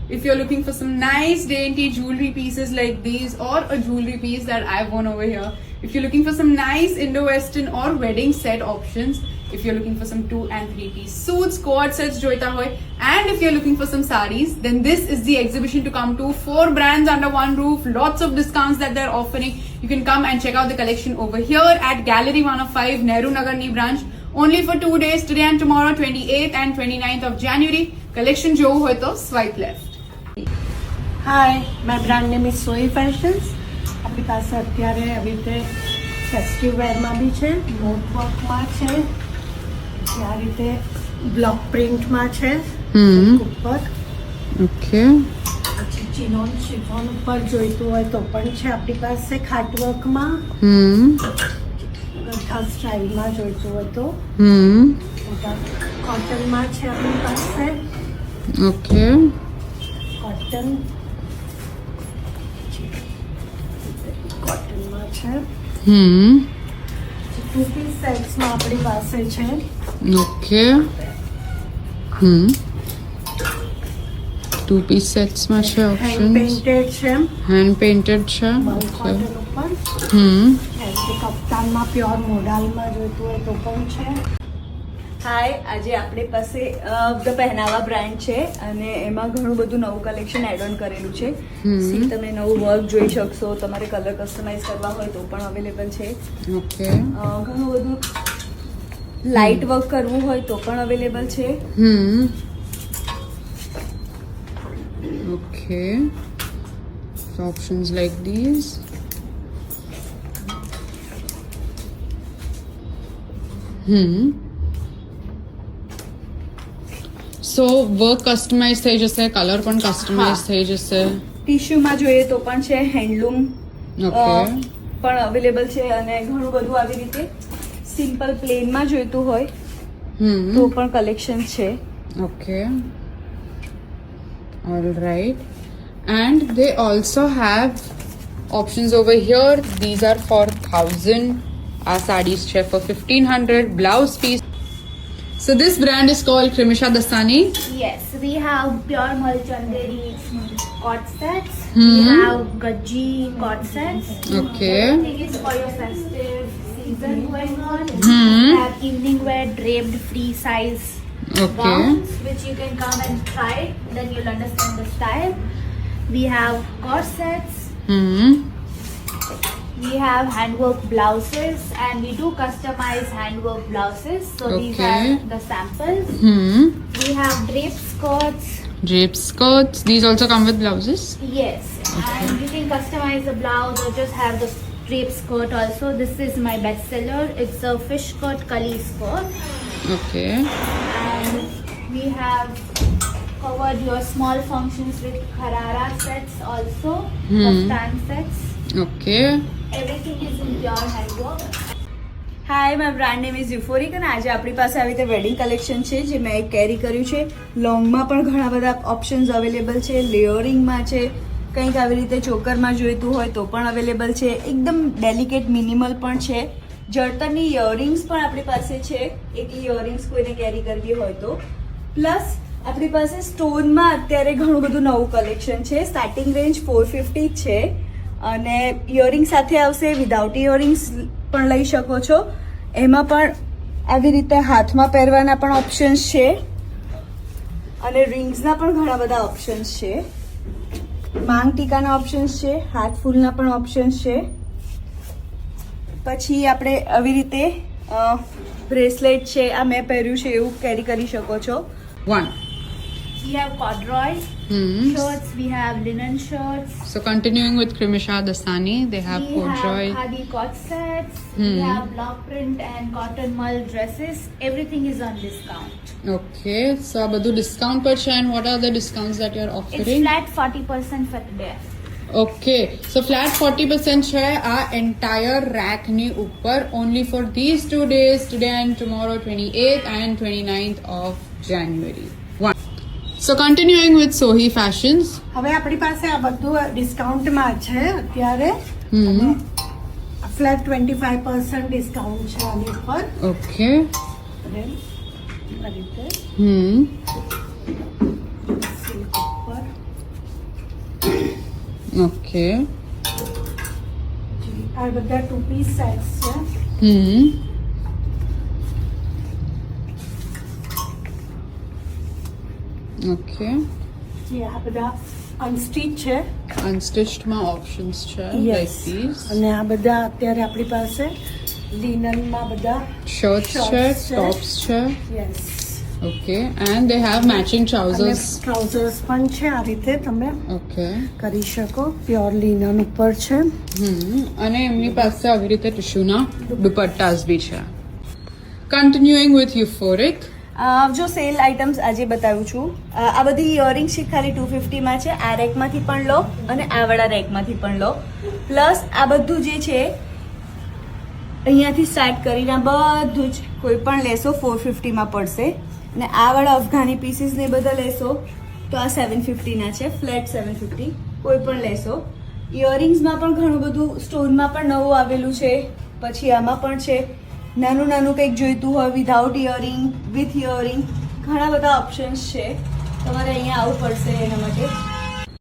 If you're looking for some nice dainty jewelry pieces like these, or a jewelry piece that I've worn over here, if you're looking for some nice Indo-Western or wedding set options, if you're looking for some 2 and 3 piece suits, quad sets joita hoy, and if you're looking for some sarees, then this is the exhibition to come to. 4 brands under one roof, lots of discounts that they're offering. You can come and check out the collection over here at Gallery 105 Nehru Nagar Ni branch, only for 2 days, today and tomorrow, 28th and 29th of January. Collection જોવું હોય તો swipe left. Hi, my brand name is Sohi Fashions. આપણી પાસે અત્યારે આવી રીતે festive વેરમાં બી છે, not વર્કમાં છે, આ રીતે બ્લોક પ્રિન્ટમાં છે ઉપર. ઓકે. પછી ચિનોન શિફોન ઉપર જોઈતું હોય તો પણ છે આપણી પાસે ખાટ વર્કમાં. ગઠ્ઠા સ્ટાઇલમાં જોઈતું હોય તો કોટનમાં છે આપણી પાસે. ઓકે. કોટનમાં છે. 2 પીસ સેટ્સમાં આપણી પાસે છે. ઓકે. 2 piece sets માં છે હેન્ડ ઓપ્શન્સ. પેઇન્ટેડ છે, હેન્ડ પેઇન્ટેડ છે. મલ ઓકે. કોટન ઉપર. કપ્તાનમાં પ્યોર મોડાલમાં જોઈતું હોય તો પણ છે. હાય, આજે આપણી પાસે ધ પહેનાવા બ્રાન્ડ છે અને એમાં ઘણું બધું નવું કલેક્શન એડ ઓન કરેલું છે. સી તમે નવું વર્ક જોઈ શકશો, તમારે કલર કસ્ટમાઇઝ કરવા હોય તો પણ અવેલેબલ છે. ઓકે. ઘણું બધું લાઇટ વર્ક કરવું હોય તો પણ અવેલેબલ છે. Okay. So options like these. So work customize થઈ જશે, કલર પણ કસ્ટમાઇઝ થઈ જશે. ટિશ્યુમાં જોઈએ તો પણ છે, હેન્ડલૂમ Okay. પણ અવેલેબલ છે અને ઘણું બધું આવી રીતે સિમ્પલ પ્લેનમાં જોઈતું હોય તો પણ કલેક્શન છે. Okay. All right. And they also have options over here. These are for 1000. Our sarees chair for 1500. Blouse piece. So this brand is called Krimisha Dasani. Yes, we have pure Malchandari cot sets. We have Gaji cot sets. Okay. Everything is for your festive season going on. We have evening wear draped free size Okay. gowns which you can come and try. Then you'll understand the style. We have corsets. We have handwork blouses and we do customize handwork blouses. So these Okay. are the samples. We have draped skirts. Drape skirts. These also come with blouses. Yes, and you can customize the blouse or just have the drape skirt also. This is my best seller. It's a fish skirt kali skirt. Okay. And we have covered your small functions with Kharara sets also. Kaftan sets. Okay. Everything is in pure handwork. Hi, my brand name is Euphoric અને આજે આપણી પાસે આવી રીતે wedding collection છે જે મેં કેરી કર્યું છે. લોંગમાં પણ ઘણા બધા ઓપ્શન્સ અવેલેબલ છે, લેયરિંગમાં છે, કંઈક આવી રીતે ચોકરમાં જોઈતું હોય તો પણ અવેલેબલ છે, એકદમ ડેલિકેટ મિનિમલ પણ છે. જળતરની ઇયરિંગ્સ પણ આપણી પાસે છે, એક ઇયરિંગ્સ કોઈને કેરી કરવી હોય તો. પ્લસ આપણી પાસે સ્ટોનમાં અત્યારે ઘણું બધું નવું કલેક્શન છે. સ્ટાર્ટિંગ રેન્જ 450 છે અને ઇયરિંગ સાથે આવશે, વિધાઉટ ઇયરિંગ્સ પણ લઈ શકો છો. એમાં પણ આવી રીતે હાથમાં પહેરવાના પણ ઓપ્શન્સ છે અને રિંગ્સના પણ ઘણા બધા ઓપ્શન્સ છે. માંગ ટીકાના ઓપ્શન્સ છે, હાથ ફૂલના પણ ઓપ્શન્સ છે. પછી આપણે આવી રીતે બ્રેસલેટ છે, આ મેં પહેર્યું છે એવું કેરી કરી શકો છો. 1. We have corduroy shirts. We have linen shirts. So continuing with Krimisha Dasani, they have We corduroy. have khadi cot sets. We have block print and cotton mull dresses. Everything is on discount. Okay. So આ બધું discount પર છે. And what are the discounts that you are It's offering? flat 40% for today. Okay. So flat 40% છે આ entire rack ની ઉપર, only for these 2 days, today and tomorrow, 28th and 29th of January. 1. So continuing with Sohi Fashions. હવે આપણી પાસે આ બધું ડિસ્કાઉન્ટમાં છે અત્યારે. ફ્લેટ 25% ડિસ્કાઉન્ટ છે આની ઉપર. Okay. આ રીતે સિલ્ક ઉપર ઓકે. આ બધા 2 પીસ સેટ્સ છે. ઓકે. જે આ બધા અનસ્ટીચ છે. અનસ્ટિચ્ડ માં ઓપ્શન્સ છે Yes. Like this. અને આ બધા અત્યારે આપણી પાસે લિનનમાં બધા શર્ટ્સ છે, Shorts છે. ટોપ્સ છે. Yes okay. And they have matching અને ટ્રાઉઝર્સ. ટ્રાઉઝર્સ પણ છે. આ રીતે તમે ઓકે. કરી શકો. પ્યોર લિનન ઉપર છે. અને એમની પાસે આવી રીતે ટિશ્યુના દુપટ્ટાસ બી છે. Continuing with Euphoric. જો સેલ આઇટમ્સ આજે બતાવું છું. આ બધી ઇયરિંગ્સ છે ખાલી 250 માં છે. આ રેકમાંથી પણ લો અને આ વાળા રેકમાંથી પણ લો. પ્લસ આ બધું જે છે અહીંયાથી સ્ટાર્ટ કરીને આ બધું જ કોઈ પણ લેશો 450 માં પડશે. અને આ વાળા અફઘાની પીસીસ ને બધા લેશો તો આ 750 ના છે. ફ્લેટ 750 કોઈ પણ લેશો. ઇયરિંગ્સમાં પણ ઘણું બધું સ્ટોનમાં પણ નવું આવેલું છે. પછી આમાં પણ છે. નાનું નાનું કંઈક જોઈતું હોય વિધાઉટ ઇયરિંગ, વિથ ઇયરિંગ, ઘણા બધા ઓપ્શન્સ છે. તમારે અહીંયા આવવું પડશે એના માટે.